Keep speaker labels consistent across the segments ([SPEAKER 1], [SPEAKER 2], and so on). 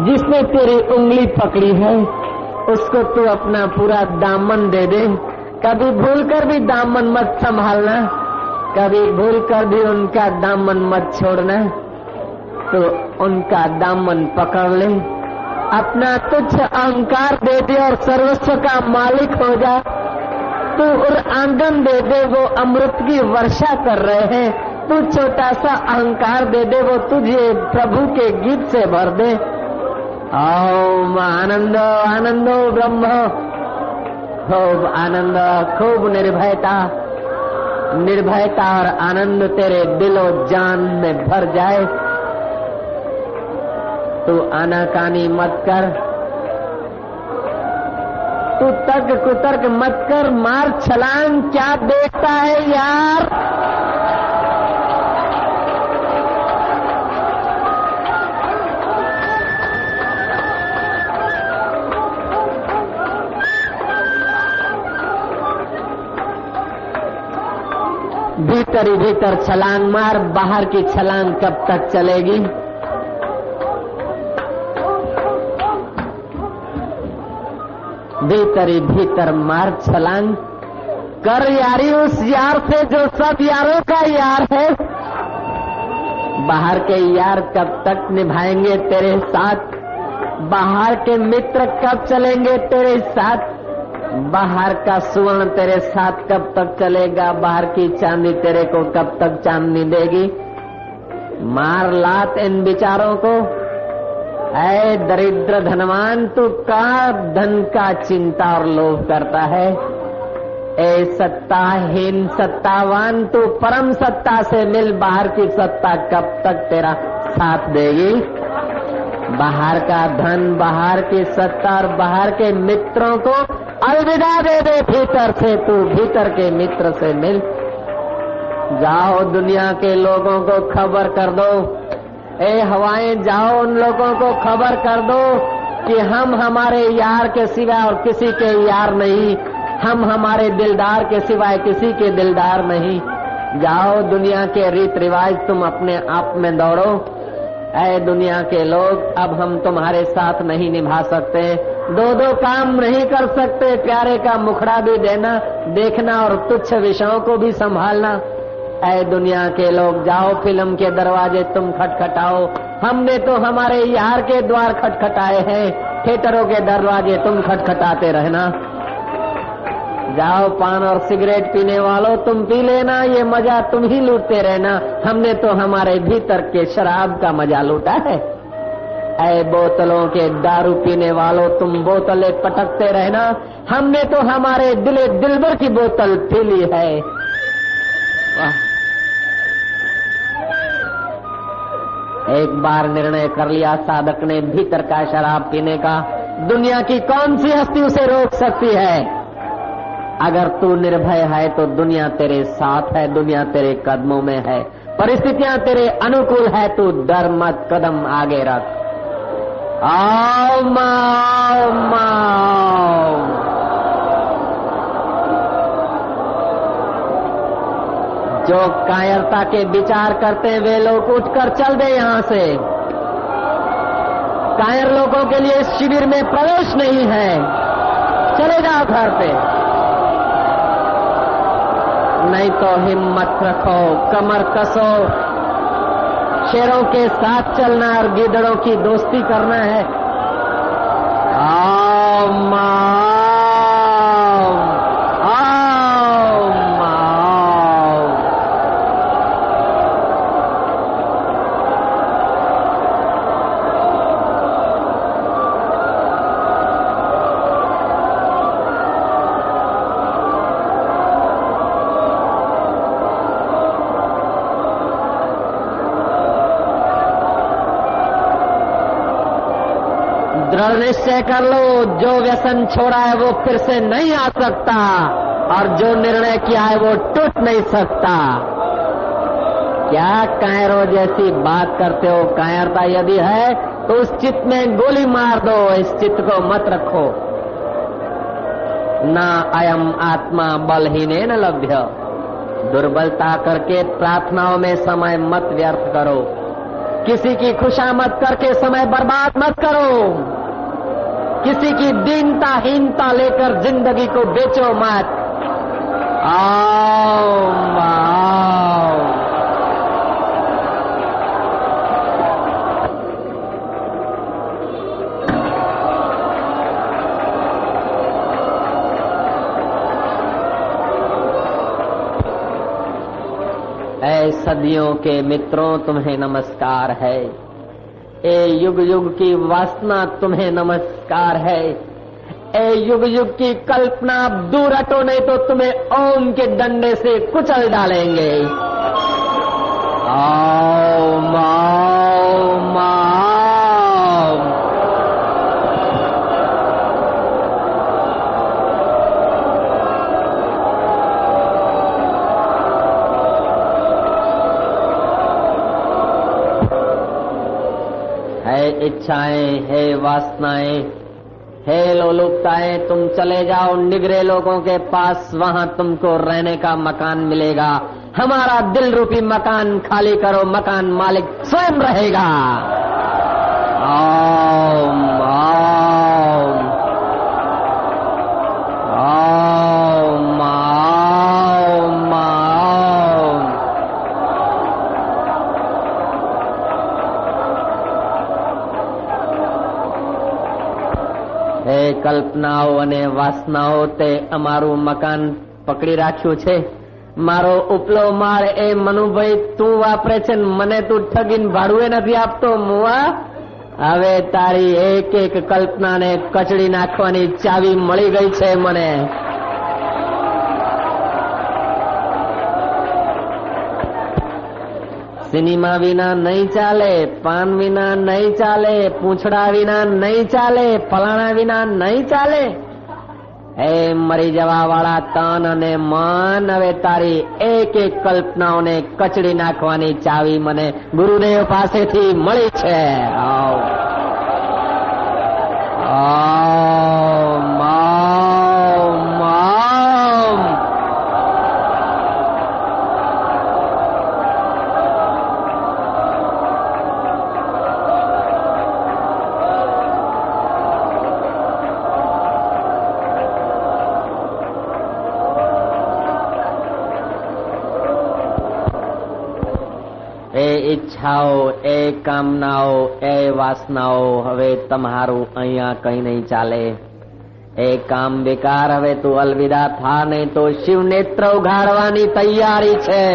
[SPEAKER 1] जिसने तेरी उंगली पकड़ी है उसको तू अपना पूरा दामन दे दे। कभी भूल कर भी दामन मत संभालना, कभी भूल कर भी उनका दामन मत छोड़ना। तो उनका दामन पकड़ ले, अपना तुच्छ अहंकार दे दे और सर्वस्व का मालिक हो जा। तू और आंगन दे दे, वो अमृत की वर्षा कर रहे हैं। तू छोटा सा अहंकार दे दे, वो तुझे प्रभु के गीत से भर दे। ओम आनंद आनंदो ब्रह्म, खूब आनंद, खूब निर्भयता, निर्भयता और आनंद तेरे दिलो जान में भर जाए। तू आनाकानी मत कर, तू तर्क कुतर्क मत कर, मार छलांग। क्या देखता है यार? भीतर ही भीतर छलांग मार, बाहर की छलांग कब तक चलेगी? भीतर ही भीतर मार छलांग कर यारी उस यार से जो सब यारों का यार है। बाहर के यार कब तक निभाएंगे तेरे साथ? बाहर के मित्र कब चलेंगे तेरे साथ? बाहर का सुवर्ण तेरे साथ कब तक चलेगा? बाहर की चांदी तेरे को कब तक चांदनी देगी? मार लात इन विचारों को। ऐ दरिद्र धनवान, तू का धन का चिंता और लोभ करता है? ऐ सत्ताहीन सत्तावान, तू परम सत्ता से मिल। बाहर की सत्ता कब तक तेरा साथ देगी? बाहर का धन, बाहर की सत्ता और बाहर के मित्रों को अलविदा दे दे। भीतर से तू भीतर के मित्र से मिल। जाओ दुनिया के लोगों को खबर कर दो, ए हवाएं जाओ उन लोगों को खबर कर दो कि हम हमारे यार के सिवाय और किसी के यार नहीं, हम हमारे दिलदार के सिवाय किसी के दिलदार नहीं। जाओ दुनिया के रीत रिवाज तुम अपने आप में दौड़ो। ऐ दुनिया के लोग, अब हम तुम्हारे साथ नहीं निभा सकते, दो दो काम नहीं कर सकते। प्यारे का मुखड़ा भी देना, देखना और तुच्छ विषयों को भी संभालना। ऐ दुनिया के लोग, जाओ फिल्म के दरवाजे तुम खटखटाओ। हमने तो हमारे यार के द्वार खटखटाए हैं, थिएटरों के दरवाजे तुम खटखटाते रहना। जाओ पान और सिगरेट पीने वालों, तुम पी लेना, ये मजा तुम ही लूटते रहना। हमने तो हमारे भीतर के शराब का मजा लूटा है। ऐ बोतलों के दारू पीने वालों, तुम बोतलें पटकते रहना। हमने तो हमारे दिले दिलबर की बोतल पी ली है। वाह! एक बार निर्णय कर लिया साधक ने भीतर का शराब पीने का, दुनिया की कौन सी हस्ती उसे रोक सकती है? अगर तू निर्भय है तो दुनिया तेरे साथ है, दुनिया तेरे कदमों में है, परिस्थितियां तेरे अनुकूल है। तू डर मत, कदम आगे रख। आओ माओ माओ। जो कायरता के विचार करते हैं वे लोग उठकर चल दे यहां से। कायर लोगों के लिए इस शिविर में प्रवेश नहीं है, चले जाओ घर पे। नहीं तो हिम्मत रखो, कमर कसो, शेरों के साथ चलना और गिदड़ों की दोस्ती करना है। आओ माओ, आओ माओ। दृढ़ निश्चय कर लो, जो व्यसन छोड़ा है वो फिर से नहीं आ सकता, और जो निर्णय किया है वो टूट नहीं सकता। क्या कायरों जैसी बात करते हो? कायरता यदि है तो उस चित्त में गोली मार दो, इस चित्त को मत रखो। ना अयम आत्मा बलहीने न लभ्य। दुर्बलता करके प्रार्थनाओं में समय मत व्यर्थ करो। किसी की खुशामद करके समय बर्बाद मत करो। किसी की दीनता हीनता लेकर जिंदगी को बेचो मत। आओ आओ। ऐ सदियों के मित्रों तुम्हें नमस्कार है। ए युग युग की वासना तुम्हें नमस्कार है। ए युग युग की कल्पना दूर हटो, नहीं तो तुम्हें ओम के डंडे से कुचल डालेंगे। ओम ओम ओम। है इच्छाएं, है वासनाएं, हे लोलुपताएं, तुम चले जाओ निगरे लोगों के पास, वहां तुमको रहने का मकान मिलेगा। हमारा दिल रूपी मकान खाली करो, मकान मालिक स्वयं रहेगा। ओम ओम ओम ओम ओम। એ કલ્પનાઓ અને વાસનાઓ તે અમારું મકાન પકડી રાખ્યું છે। મારો ઉપલો માળ એ મનુભાઈ તું વાપરે છે, મને તું ઠગીને ભાડુએ નથી આપતો મુવા। હવે તારી એક એક કલ્પનાને કચડી નાખવાની ચાવી મળી ગઈ છે મને। सिनेमा विना नहीं चाले, पान विना नहीं चाले, पूछड़ा विना नहीं चाले, फलाना विना नहीं चाले। ए मरी जवा वाला तन अने मन, हवे तारी एक एक कल्पनाओने कचड़ी नाखवानी चावी मने गुरुदेव पासेथी मळी छे। आओ ओम ओम ओम। ए इच्छाओ, ए कामनाओ, ए वासनाओ हवे तमारू अहींया कहीं नहीं चाले। ए काम विकार हवे तू अलविदा था, नहीं तो शिव नेत्र उघाड़वानी तैयारी छे।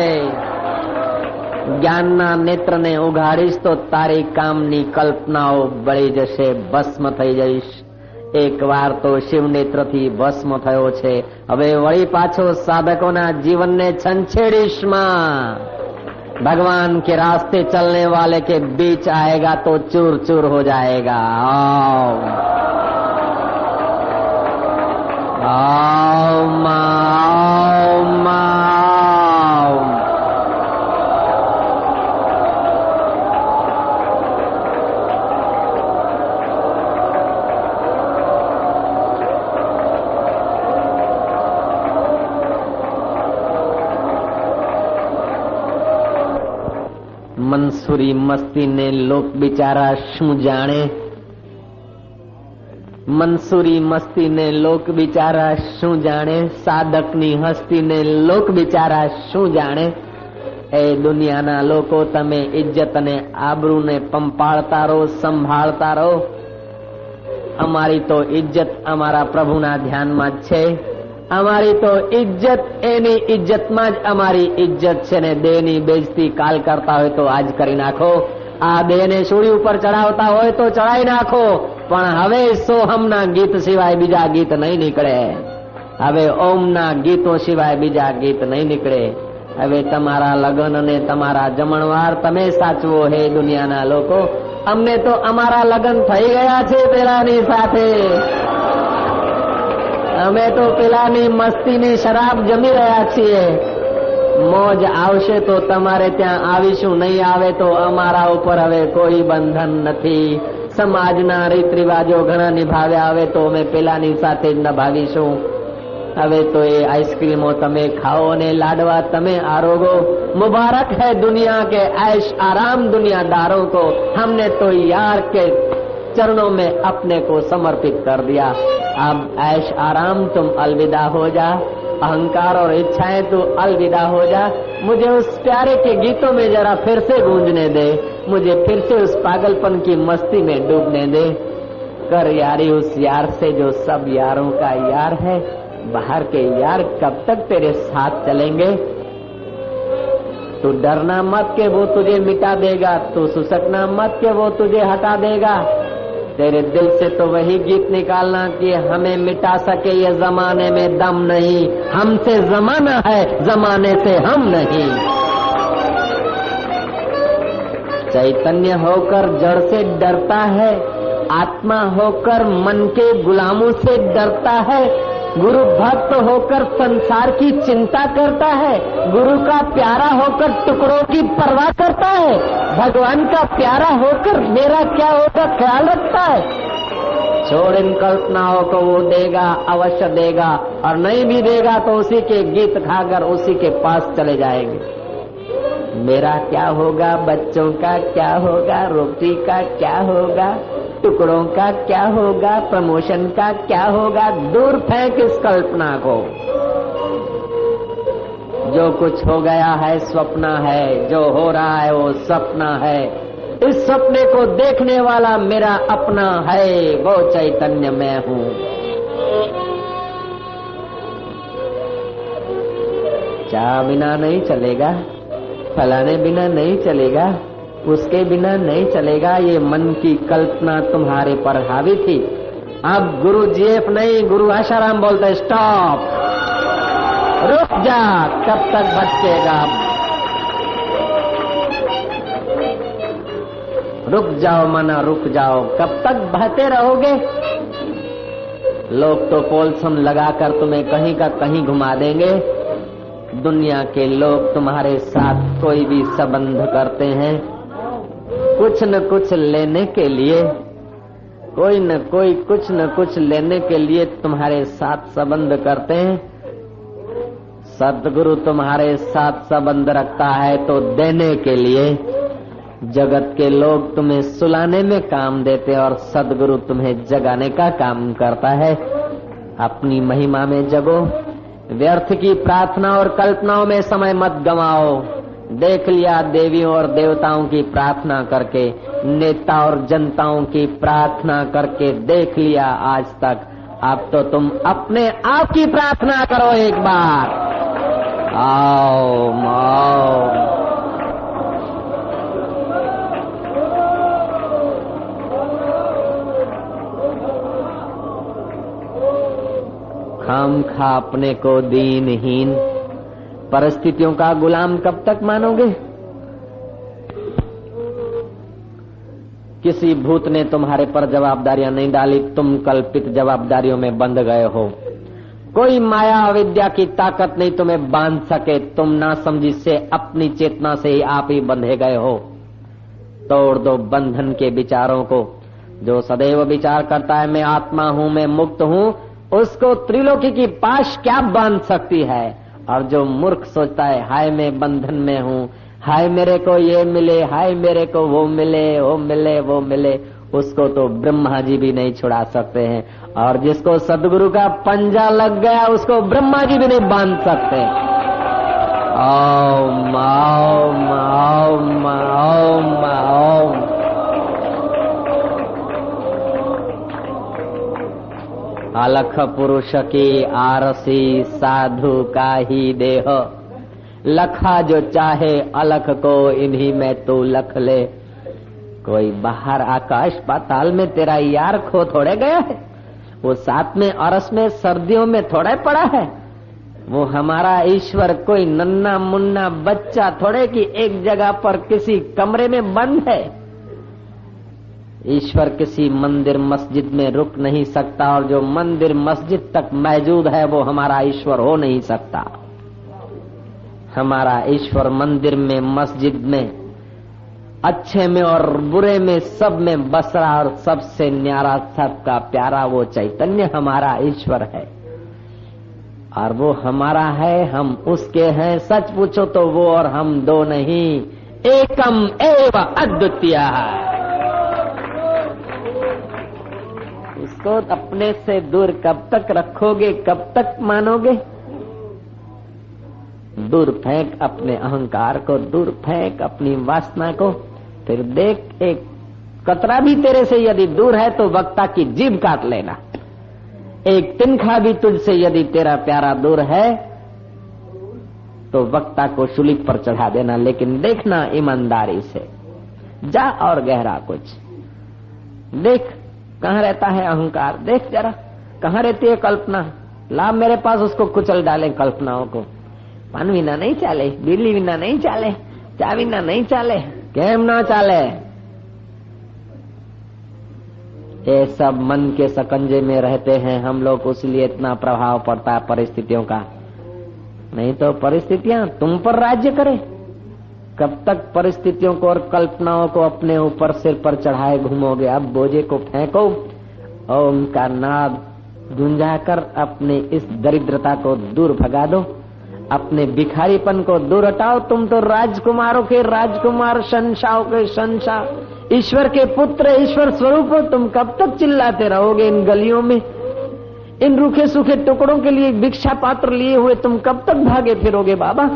[SPEAKER 1] ज्ञानना नेत्रने उघाड़ीश तो तारी कामनी कल्पनाओ बળી जशे, भस्म थई जईश। एक वार तो शिव नेत्र थी भस्म थयो छे, हवे वળી पाछो साधकोना जीवनने छंछेड़ीश मां। भगवान के रास्ते चलने वाले के बीच आएगा तो चूर चूर हो जाएगा। ओम ओम ओम ओम। मंसूरी मस्ती ने लोक बिचारा शू जाने। मंसूरी मस्ती ने लोक बिचारा शू जाने। साधकनी हस्ती ने लोक बिचारा शू जाने। ए दुनियाना लोको तमे इज्जत ने आबरू ने पंपाळता रहो, संभाळता रहो। अमारी तो इज्जत अमारा प्रभुना ध्यानमा ज छे। अमारी तो इज्जत एनी इज्जतमां ज अमारी इज्जत छे ने देहनी बेइज्जती काल करता होय तो आज करी नाखो। आ देहने सूળી ઉપર ચડાવતા હોય તો ચડાઈ નાખો, પણ હવે સોહમના ગીત સિવાય બીજા ગીત નહીં નીકળે। હવે ઓમના ગીતો સિવાય બીજા ગીત નહીં નીકળે। હવે તમારા લગ્ન અને તમારા જમણવાર તમે સાચવો હે દુનિયાના લોકો। અમને તો અમારા લગ્ન થઈ ગયા છે પેલાની સાથે। અમે તો પેલાની મસ્તીની શરાબ જમી રહ્યા છીએ। મોજ આવશે તો તમારે ત્યાં આવીશું, નહીં આવે તો અમારા ઉપર હવે કોઈ બંધન નથી। સમાજના રીત રિવાજો ઘણા નિભાવ્યા, હવે તો અમે પેલાની સાથે જ નિભાવીશું। હવે તો એ આઈસ્ક્રીમો તમે ખાઓ ને લાડવા તમે આરોગો। मुबारक है दुनिया के ऐश आराम दुनियादारों को, हमने तो यार के चरणों में अपने को समर्पित कर दिया। अब ऐश आराम तुम अलविदा हो जा, अहंकार और इच्छाएं तो अलविदा हो जा। मुझे उस प्यारे के गीतों में जरा फिर से गूंजने दे, मुझे फिर से उस पागलपन की मस्ती में डूबने दे। कर यारी उस यार से जो सब यारों का यार है। बाहर के यार कब तक तेरे साथ चलेंगे? तू डरना मत के वो तुझे मिटा देगा, तू सुसकना मत के वो तुझे हटा देगा। तेरे दिल से तो वही गीत निकालना कि हमें मिटा सके ये जमाने में दम नहीं, हमसे जमाना है जमाने से हम नहीं। चैतन्य होकर जड़ से डरता है, आत्मा होकर मन के गुलामों से डरता है। गुरु भक्त होकर संसार की चिंता करता है, गुरु का प्यारा होकर टुकड़ों की परवाह करता है। भगवान का प्यारा होकर मेरा क्या होगा ख्याल रखता है। छोड़ इन कल्पनाओं को, वो देगा अवश्य देगा, और नहीं भी देगा तो उसी के गीत खाकर उसी के पास चले जाएंगे। मेरा क्या होगा, बच्चों का क्या होगा, रोटी का क्या होगा, टुकड़ों का क्या होगा, प्रमोशन का क्या होगा। दूर फेंक इस कल्पना को। जो कुछ हो गया है स्वप्न है, जो हो रहा है वो सपना है। इस सपने को देखने वाला मेरा अपना है, वो चैतन्य मैं हूँ। चाह बिना नहीं चलेगा, फलाने बिना नहीं चलेगा, उसके बिना नहीं चलेगा। ये मन की कल्पना तुम्हारे पर हावी थी। अब गुरु जीएफ नहीं, गुरु आशाराम बोलते स्टॉप, रुक जा। कब तक भटकेगा? रुक जाओ मना, रुक जाओ। कब तक बहते रहोगे? लोग तो पोलसन लगाकर तुम्हें कहीं का कहीं घुमा देंगे। दुनिया के लोग तुम्हारे साथ कोई भी संबंध करते हैं, कुछ न कुछ लेने के लिए, कोई न कोई कुछ न कुछ लेने के लिए तुम्हारे साथ संबंध करते हैं। सद्गुरु तुम्हारे साथ संबंध रखता है तो देने के लिए। जगत के लोग तुम्हें सुलाने में काम देते और सद्गुरु तुम्हें जगाने का काम करता है। अपनी महिमा में जगो, व्यर्थ की प्रार्थना और कल्पनाओं में समय मत गंवाओ। देख लिया देवियों और देवताओं की प्रार्थना करके, नेता और जनताओं की प्रार्थना करके देख लिया आज तक। अब तो तुम अपने आप की प्रार्थना करो एक बार। आओ आओ, खामखा अपने को दीनहीन, परिस्थितियों का गुलाम कब तक मानोगे? किसी भूत ने तुम्हारे पर जवाबदारियां नहीं डाली, तुम कल्पित जवाबदारियों में बंध गए हो। कोई माया अविद्या की ताकत नहीं तुम्हें बांध सके। तुम नासमझी से अपनी चेतना से ही आप ही बंधे गए हो। तोड़ दो बंधन के विचारों को। जो सदैव विचार करता है मैं आत्मा हूँ, मैं मुक्त हूँ, उसको त्रिलोकी की पाश क्या बांध सकती है। और जो मूर्ख सोचता है हाय मैं बंधन में हूँ, हाय मेरे को ये मिले, हाय मेरे को वो मिले, वो मिले वो मिले, उसको तो ब्रह्मा जी भी नहीं छुड़ा सकते हैं। और जिसको सदगुरु का पंजा लग गया उसको ब्रह्मा जी भी नहीं बांध सकते। ओम ओम ओम ओम ओम। अलख पुरुष की आरसी साधु का ही देह, लखा जो चाहे अलख को इन्हीं में तू लख ले। कोई बाहर आकाश पाताल में तेरा यार खो थोड़े गया है, वो साथ में अरस में सर्दियों में थोड़े पड़ा है। वो हमारा ईश्वर कोई नन्ना मुन्ना बच्चा थोड़े कि एक जगह पर किसी कमरे में बंद है। ईश्वर किसी मंदिर मस्जिद में रुक नहीं सकता, और जो मंदिर मस्जिद तक मौजूद है वो हमारा ईश्वर हो नहीं सकता। हमारा ईश्वर मंदिर में, मस्जिद में, अच्छे में और बुरे में, सब में बस रहा, और सबसे न्यारा, सबका प्यारा वो चैतन्य हमारा ईश्वर है। और वो हमारा है, हम उसके हैं। सच पूछो तो वो और हम दो नहीं, एकम एव अद्वितीय है। उसको अपने से दूर कब तक रखोगे, कब तक मानोगे? दूर फेंक अपने अहंकार को, दूर फेंक अपनी वासना को। फिर देख, एक कतरा भी तेरे से यदि दूर है तो वक्ता की जीभ काट लेना। एक तिनखा भी तुझसे यदि तेरा प्यारा दूर है तो वक्ता को शूली पर चढ़ा देना। लेकिन देखना ईमानदारी से, जा और गहरा कुछ देख। कहाँ रहता है अहंकार, देख जरा। कहाँ रहती है कल्पना, ला मेरे पास उसको कुचल डाले कल्पनाओं को। पान विना नहीं चाले, बिजली विना नहीं चाले, चा विना नहीं चाले, केम ना चाले। ये सब मन के सकंजे में रहते हैं हम लोग, उसलिए इतना प्रभाव पड़ता है परिस्थितियों का। नहीं तो परिस्थितियां तुम पर राज्य करे। कब तक परिस्थितियों को और कल्पनाओं को अपने ऊपर सिर पर चढ़ाए घूमोगे? अब बोझे को फेंको और उनका नाद गुंजाकर अपने इस दरिद्रता को दूर भगा दो, अपने भिखारीपन को दूर हटाओ। तुम तो राजकुमारों के राजकुमार, शंशाओं के शंशाह, ईश्वर के पुत्र, ईश्वर स्वरूप हो। तुम कब तक चिल्लाते रहोगे इन गलियों में? इन रूखे सूखे टुकड़ों के लिए भिक्षा पात्र लिए हुए तुम कब तक भागे फिरोगे बाबा?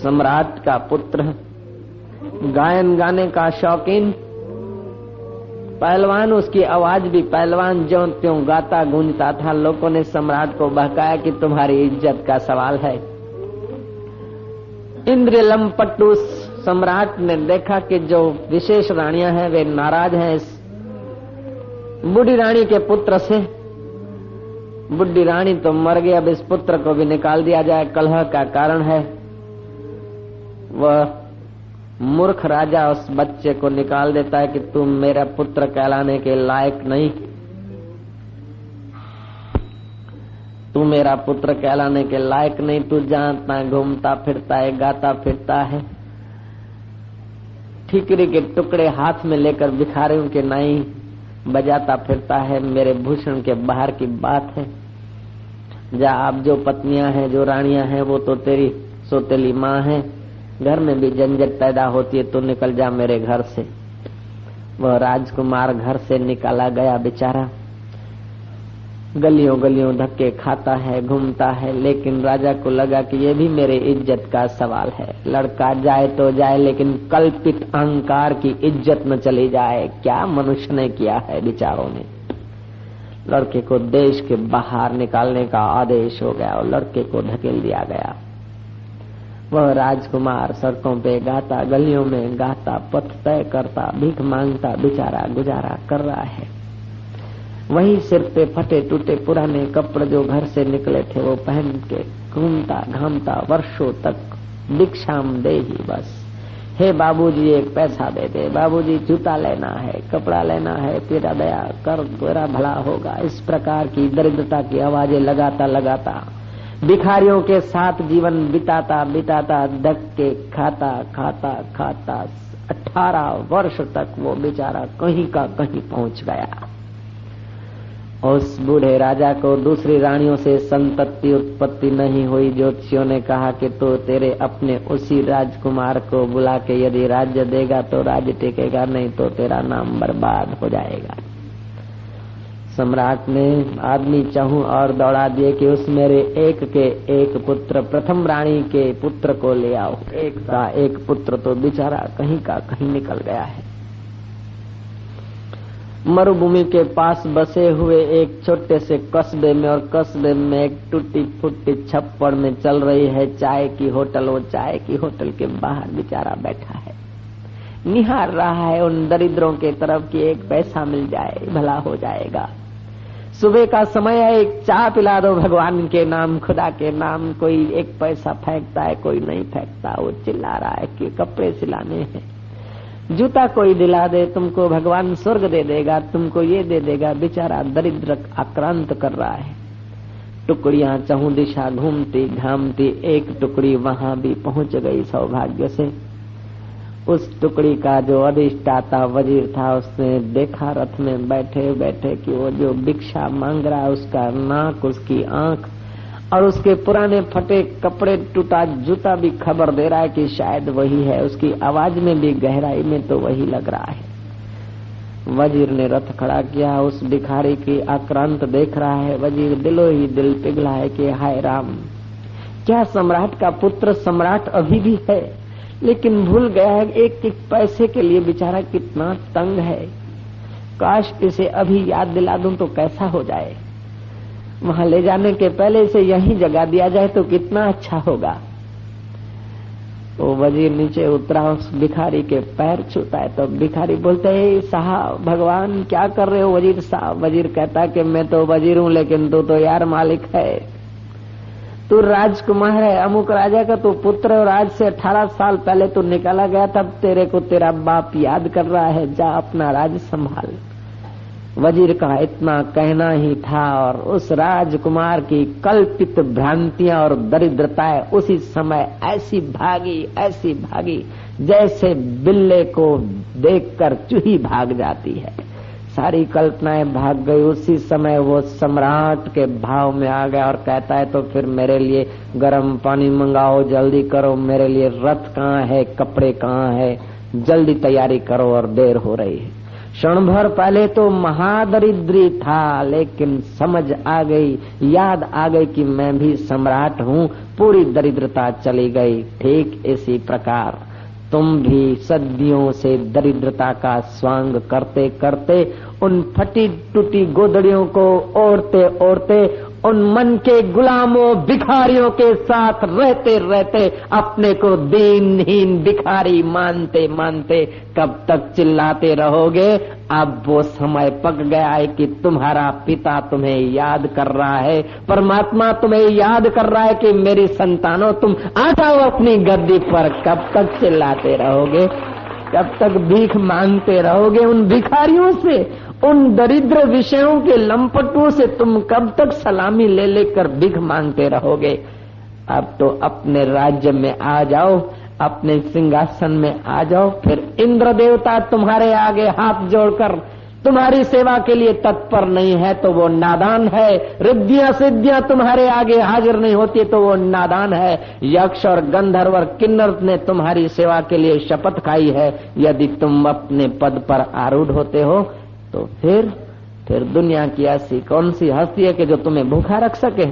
[SPEAKER 1] सम्राट का पुत्र, गायन गाने का शौकीन, पहलवान, उसकी आवाज भी पहलवान ज्यों त्यों गाता गूंजता था। लोगों ने सम्राट को बहकाया कि तुम्हारी इज्जत का सवाल है। इंद्र लंपट्टू सम्राट ने देखा कि जो विशेष रानियां हैं वे नाराज हैं इस बूढ़ी रानी के पुत्र से। बुढ़ी रानी तो मर गई, अब इस पुत्र को भी निकाल दिया जाए। कलह का कारण है। वह मूर्ख राजा उस बच्चे को निकाल देता है कि तुम मेरा पुत्र कहलाने के लायक नहीं, तू मेरा पुत्र कहलाने के लायक नहीं। तू जानता घूमता फिरता है, गाता फिरता है, ठीकरी के टुकड़े हाथ में लेकर भिखारियों के नाई बजाता फिरता है। मेरे भूषण के बाहर की बात है। जा, आप जो पत्नियां हैं, जो रानियां हैं, वो तो तेरी सोतेली माँ है। घर में भी झंझट पैदा होती है तो निकल जा मेरे घर से। वह राजकुमार घर से निकाला गया बेचारा, गलियों गलियों धक्के खाता है, घूमता है। लेकिन राजा को लगा कि ये भी मेरे इज्जत का सवाल है। लड़का जाए तो जाए, लेकिन कल्पित अहंकार की इज्जत न चली जाए। क्या मनुष्य ने किया है बेचारों ने। लड़के को देश के बाहर निकालने का आदेश हो गया और लड़के को धकेल दिया गया। वह राजकुमार सड़कों पे गाता, गलियों में गाता, पथ तय करता, भीख मांगता बेचारा गुजारा कर रहा है। वही सिर पे फटे टूटे पुराने कपड़े जो घर से निकले थे वो पहन के घूमता घामता वर्षों तक भिक्षाम दे ही बस। हे बाबूजी एक पैसा दे दे, बाबूजी जूता लेना है, कपड़ा लेना है, तेरा दया कर, तेरा भला होगा। इस प्रकार की दरिद्रता की आवाजें लगाता लगाता भिखारियों के साथ जीवन बिताता बिताता, धक्के खाता खाता खाता 18 वर्ष तक वो बेचारा कहीं का कहीं पहुंच गया। उस बूढ़े राजा को दूसरी रानियों से संतति उत्पत्ति नहीं हुई। ज्योतिषियों ने कहा कि तो तेरे अपने उसी राजकुमार को बुला के यदि राज्य देगा तो राज्य टिकेगा, नहीं तो तेरा नाम बर्बाद हो जाएगा। सम्राट ने आदमी चाहूं और दौड़ा दिए कि उस मेरे एक के एक पुत्र, प्रथम रानी के पुत्र को ले आओ। एक का एक पुत्र तो बेचारा कहीं का कहीं निकल गया है। मरुभूमि के पास बसे हुए एक छोटे से कस्बे में, और कस्बे में एक टूटी फूटी छप्पड़ में चल रही है चाय की होटल। वो चाय की होटल के बाहर बेचारा बैठा है, निहार रहा है उन दरिद्रों के तरफ कि एक पैसा मिल जाए भला हो जाएगा। सुबह का समय है, एक चाय पिला दो भगवान के नाम, खुदा के नाम। कोई एक पैसा फेंकता है, कोई नहीं फेंकता। वो चिल्ला रहा है कि कपड़े सिलाने हैं, जूता कोई दिला दे, तुमको भगवान स्वर्ग दे देगा, तुमको ये दे देगा। बेचारा दरिद्र आक्रांत कर रहा है। टुकड़ियां चहुं दिशा घूमती घामती एक टुकड़ी वहां भी पहुंच गई सौभाग्य से। उस टुकड़ी का जो अधिष्ठाता वजीर था, उसने देखा रथ में बैठे बैठे कि वो जो भिक्षा मांग रहा है उसका नाक, उसकी आंख और उसके पुराने फटे कपड़े, टूटा जूता भी खबर दे रहा है कि शायद वही है। उसकी आवाज में भी गहराई में तो वही लग रहा है। वजीर ने रथ खड़ा किया, उस भिखारी की आक्रांत देख रहा है। वजीर दिलो ही दिल पिघला है कि हाय राम, क्या सम्राट का पुत्र सम्राट अभी भी है, लेकिन भूल गया है एक एक पैसे के लिए बेचारा कितना तंग है। काश इसे अभी याद दिला दूं तो कैसा हो जाए। वहां ले जाने के पहले इसे यहीं जगा दिया जाए तो कितना अच्छा होगा। वो वजीर नीचे उतरा, उस भिखारी के पैर छूता है तो भिखारी बोलते है साहब भगवान क्या कर रहे हो वजीर साहब। वजीर कहता है कि मैं तो वजीर हूँ लेकिन तू तो यार मालिक है, तू राजकुमार है, अमुक राजा का तू पुत्र और आज से 18 साल पहले तू निकाला गया, तब तेरे को तेरा बाप याद कर रहा है, जा अपना राज संभाल। वजीर का इतना कहना ही था और उस राजकुमार की कल्पित भ्रांतियां और दरिद्रताएं उसी समय ऐसी भागी जैसे बिल्ले को देखकर चूही भाग जाती है। सारी कल्पनाएं भाग गई। उसी समय वो सम्राट के भाव में आ गया और कहता है तो फिर मेरे लिए गर्म पानी मंगाओ, जल्दी करो, मेरे लिए रथ कहाँ है, कपड़े कहाँ है, जल्दी तैयारी करो और देर हो रही है। क्षण भर पहले तो महादरिद्री था, लेकिन समझ आ गई, याद आ गई कि मैं भी सम्राट हूँ, पूरी दरिद्रता चली गई। ठीक इसी प्रकार तुम भी सदियों से दरिद्रता का स्वांग करते करते उन फटी टूटी गोदड़ियों को ओढ़ते ओढ़ते उन मन के गुलामों भिखारियों के साथ रहते रहते अपने को दीनहीन भिखारी मानते मानते कब तक चिल्लाते रहोगे। अब वो समय पक गया है कि तुम्हारा पिता तुम्हें याद कर रहा है, परमात्मा तुम्हें याद कर रहा है कि मेरी संतानों तुम आ जाओ अपनी गद्दी पर। कब तक चिल्लाते रहोगे, कब तक भीख मांगते रहोगे उन भिखारियों से, उन दरिद्र विषयों के लंपटों से तुम कब तक सलामी ले लेकर भीख मांगते रहोगे। अब तो अपने राज्य में आ जाओ, अपने सिंहासन में आ जाओ। फिर इंद्र देवता तुम्हारे आगे हाथ जोड़कर तुम्हारी सेवा के लिए तत्पर नहीं है तो वो नादान है। रिद्धियां सिद्धियां तुम्हारे आगे हाजिर नहीं होती तो वो नादान है। यक्ष और गंधर्व और किन्नर ने तुम्हारी सेवा के लिए शपथ खाई है। यदि तुम अपने पद पर आरूढ़ होते हो तो फिर दुनिया की ऐसी कौन सी हस्ती है कि जो तुम्हें भूखा रख सके?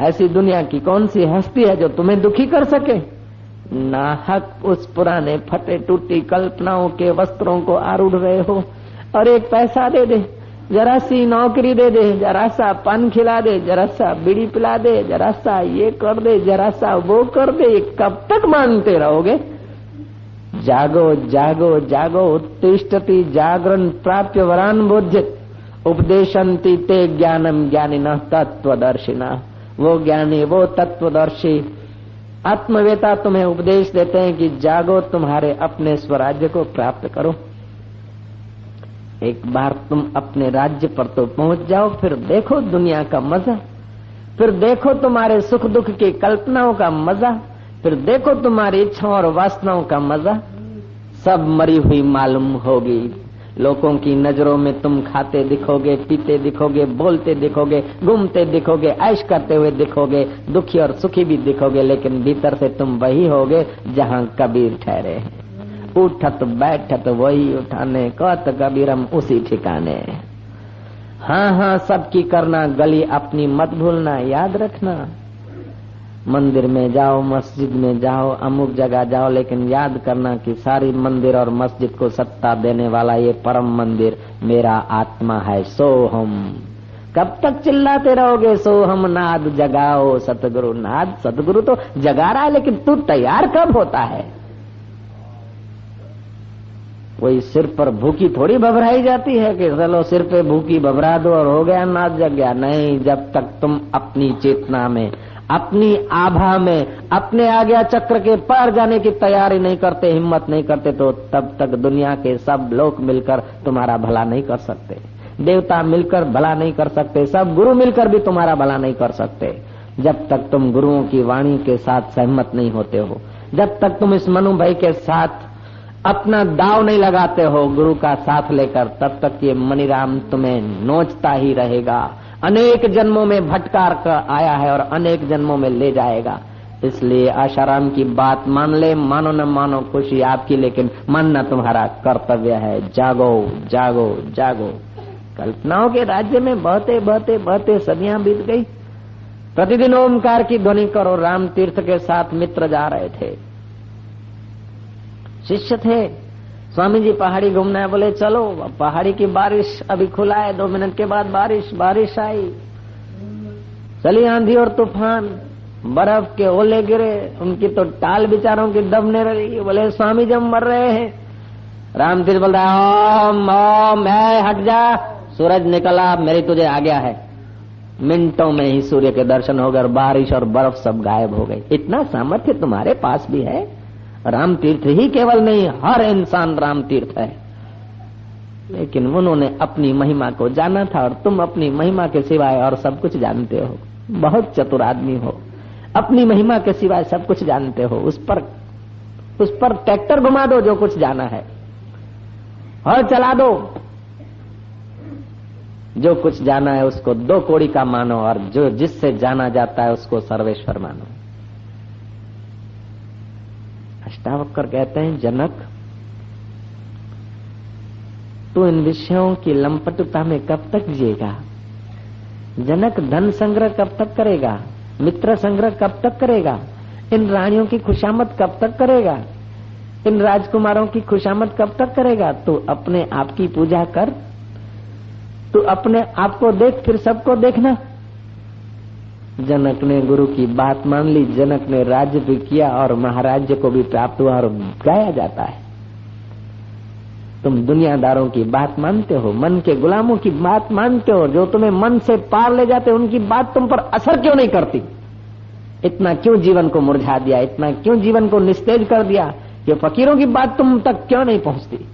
[SPEAKER 1] ऐसी दुनिया की कौन सी हस्ती है जो तुम्हें दुखी कर सके? नाहक उस पुराने फटे टूटी कल्पनाओं के वस्त्रों को आरूढ़ रहे हो। और एक पैसा दे दे, जरा सी नौकरी दे दे, जरा सा पान खिला दे, जरा सा बीड़ी पिला दे, जरा सा ये कर दे, जरा सा वो कर दे, कब तक मानते रहोगे? जागो जागो जागो, उत्तिष्ठति जागरण प्राप्य वरान बोध्यत, उपदेशन्ति ते ज्ञानम ज्ञानिनः तत्वदर्शिनः। वो ज्ञानी, वो तत्वदर्शी आत्मवेता तुम्हें उपदेश देते हैं कि जागो, तुम्हारे अपने स्वराज्य को प्राप्त करो। एक बार तुम अपने राज्य पर तो पहुंच जाओ, फिर देखो दुनिया का मजा, फिर देखो तुम्हारे सुख दुख की कल्पनाओं का मजा, फिर देखो तुम्हारी इच्छाओं और वासनाओं का मजा। सब मरी हुई मालूम होगी। लोगों की नजरों में तुम खाते दिखोगे, पीते दिखोगे, बोलते दिखोगे, घूमते दिखोगे, ऐश करते हुए दिखोगे, दुखी और सुखी भी दिखोगे, लेकिन भीतर से तुम वही होगे जहाँ कबीर ठहरे हैं। उठत बैठत वही उठाने, कहत कबीरम उसी ठिकाने। हाँ हाँ सबकी करना, गली अपनी मत भूलना, याद रखना। मंदिर में जाओ, मस्जिद में जाओ, अमुक जगह जाओ, लेकिन याद करना कि सारी मंदिर और मस्जिद को सत्ता देने वाला ये परम मंदिर मेरा आत्मा है। सोहम। कब तक चिल्लाते रहोगे सोहम नाद जगाओ सतगुरु नाद? सतगुरु तो जगा रहा है, लेकिन तू तैयार कब होता है? वही सिर पर भूखी थोड़ी भभराई जाती है कि चलो सिर पे भूखी भभरा दो और हो गया, नाद जग गया। नहीं, जब तक तुम अपनी चेतना में, अपनी आभा में, अपने आज्ञा चक्र के पार जाने की तैयारी नहीं करते, हिम्मत नहीं करते, तो तब तक दुनिया के सब लोग मिलकर तुम्हारा भला नहीं कर सकते। देवता मिलकर भला नहीं कर सकते, सब गुरु मिलकर भी तुम्हारा भला नहीं कर सकते। जब तक तुम गुरुओं की वाणी के साथ सहमत नहीं होते हो, जब तक तुम इस मनु भाई के साथ अपना दाव नहीं लगाते हो गुरु का साथ लेकर, तब तक ये मणिराम तुम्हें नोचता ही रहेगा। अनेक जन्मों में भटकार कर आया है और अनेक जन्मों में ले जाएगा। इसलिए आशाराम की बात मान ले, मानो न मानो खुशी आपकी, लेकिन मानना तुम्हारा कर्तव्य है। जागो जागो जागो। कल्पनाओं के राज्य में बहते बहते बहते सदियां बीत गई। प्रतिदिन ओमकार की ध्वनि करो। राम तीर्थ के साथ मित्र जा रहे थे, शिष्य थे। स्वामी जी पहाड़ी घूमना है, बोले चलो। पहाड़ी की बारिश अभी खुला है, 2 मिनट के बाद बारिश आई। चली आंधी और तूफान, बर्फ के ओले गिरे, उनकी तो टाल बेचारों की दबने लगी। बोले स्वामी जी हम मर रहे हैं। राम तीर्थ बोल रहा है ओम ओम, हट जा। सूरज निकला, मेरी तुझे आज्ञा है। मिनटों में ही सूर्य के दर्शन हो गए, बारिश और बर्फ सब गायब हो गई। इतना सामर्थ्य तुम्हारे पास भी है। राम तीर्थ ही केवल नहीं, हर इंसान राम तीर्थ है। लेकिन उन्होंने अपनी महिमा को जाना था और तुम अपनी महिमा के सिवाय और सब कुछ जानते हो। बहुत चतुर आदमी हो, अपनी महिमा के सिवाय सब कुछ जानते हो। उस पर ट्रैक्टर घुमा दो जो कुछ जाना है, और चला दो जो कुछ जाना है उसको 2 कौड़ी का मानो, और जो जिससे जाना जाता है उसको सर्वेश्वर मानो। अष्टावक्र कहते हैं, जनक तू इन विषयों की लंपटता में कब तक जिएगा? जनक धन संग्रह कब तक करेगा? मित्र संग्रह कब तक करेगा? इन रानियों की खुशामद कब तक करेगा? इन राजकुमारों की खुशामद कब तक करेगा? तू अपने आप की पूजा कर, तू अपने आप को देख, फिर सबको देखना। जनक ने गुरु की बात मान ली। जनक ने राज्य भी किया और महाराज्य को भी प्राप्त हुआ। और गाया जाता है, तुम दुनियादारों की बात मानते हो, मन के गुलामों की बात मानते हो, जो तुम्हें मन से पार ले जाते, उनकी बात तुम पर असर क्यों नहीं करती? इतना क्यों जीवन को मुरझा दिया? इतना क्यों जीवन को निस्तेज कर दिया कि फकीरों की बात तुम तक क्यों नहीं पहुंचती?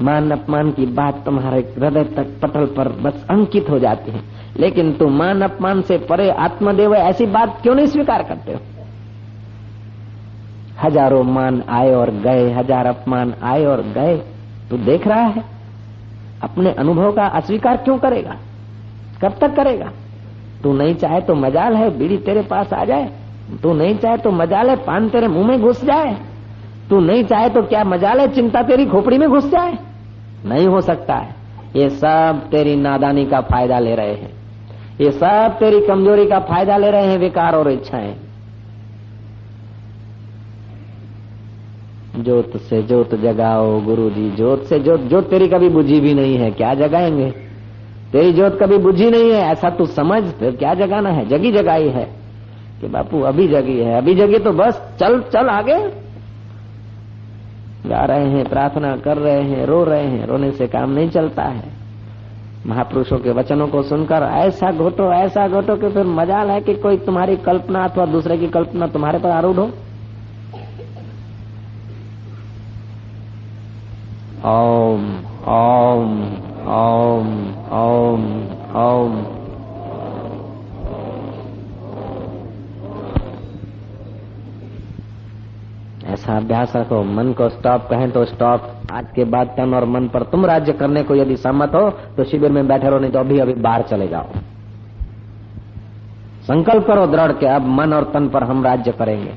[SPEAKER 1] मान अपमान की बात तुम्हारे हृदय तक पटल पर बस अंकित हो जाती है, लेकिन तुम मान अपमान से परे आत्मदेव ऐसी बात क्यों नहीं स्वीकार करते हो? हजारों मान आए और गए, 1000 अपमान आए और गए, तू देख रहा है। अपने अनुभव का अस्वीकार क्यों करेगा? कब तक करेगा? तू नहीं चाहे तो मजाल है बीड़ी तेरे पास आ जाए, तू नहीं चाहे तो मजाल है पान तेरे मुंह में घुस जाए, तू नहीं चाहे तो क्या मजाल है चिंता तेरी खोपड़ी में घुस जाए। नहीं हो सकता है। ये सब तेरी नादानी का फायदा ले रहे हैं, ये सब तेरी कमजोरी का फायदा ले रहे हैं, विकार और इच्छाएं। जोत से जोत जगाओ गुरु जी, जोत से जोत। जोत तेरी कभी बुझी भी नहीं है, क्या जगाएंगे? तेरी जोत कभी बुझी नहीं है, ऐसा तू समझ। फिर क्या जगाना है? जगी जगाई है कि बापू अभी जगी है, अभी जगी तो बस चल चल आगे। गा रहे हैं, प्रार्थना कर रहे हैं, रो रहे हैं, रोने से काम नहीं चलता है। महापुरुषों के वचनों को सुनकर ऐसा घोटो कि फिर मजाल है कि कोई तुम्हारी कल्पना अथवा दूसरे की कल्पना तुम्हारे पर आरूढ़ हो। ओम ओम ओम ओम ओम। ऐसा अभ्यास रखो। मन को स्टॉप कहें तो स्टॉप। आज के बाद तन और मन पर तुम राज्य करने को यदि सहमत हो तो शिविर में बैठे रहो, नहीं तो अभी अभी बाहर चले जाओ। संकल्प करो दृढ़ के अब मन और तन पर हम राज्य करेंगे।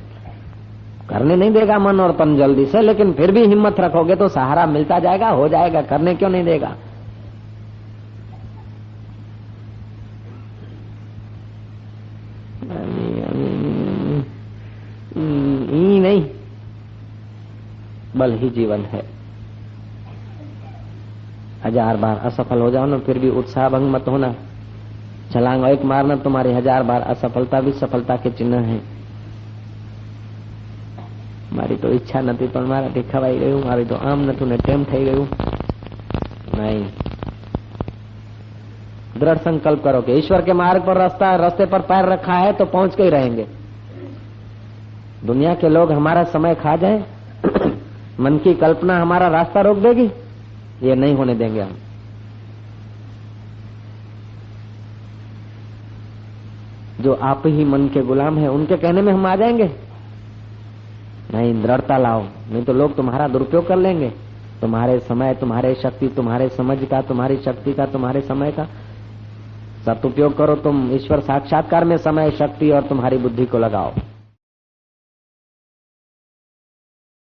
[SPEAKER 1] करने नहीं देगा मन और तन जल्दी से, लेकिन फिर भी हिम्मत रखोगे तो सहारा मिलता जाएगा, हो जाएगा। करने क्यों नहीं देगा? नहीं, बल ही जीवन है। 1000 बार असफल हो जाओ ना, फिर भी उत्साह भंग मत होना। छलांग एक मारना तुम्हारी 1000 बार असफलता भी सफलता के चिन्ह है। मारी तो ઈચ્છા નથી પણ મારાથી ખવાઈ ગયું, મારી તો આમ નતું ને તેમ થઈ ગયું। नहीं, दृढ़ संकल्प करो कि ईश्वर के मार्ग पर रास्ते पर पैर रखा है तो पहुंच के ही रहेंगे। दुनिया के लोग हमारा समय खा जाए, मन की कल्पना हमारा रास्ता रोक देगी, ये नहीं होने देंगे हम। जो आप ही मन के गुलाम हैं, उनके कहने में हम आ जाएंगे। नहीं, दृढ़ता लाओ, नहीं तो लोग तुम्हारा दुरुपयोग कर लेंगे। तुम्हारे समय, तुम्हारे शक्ति, तुम्हारे समझ का, तुम्हारी शक्ति का, तुम्हारे समय का सदुपयोग करो। तुम ईश्वर साक्षात्कार में समय, शक्ति और तुम्हारी बुद्धि को लगाओ।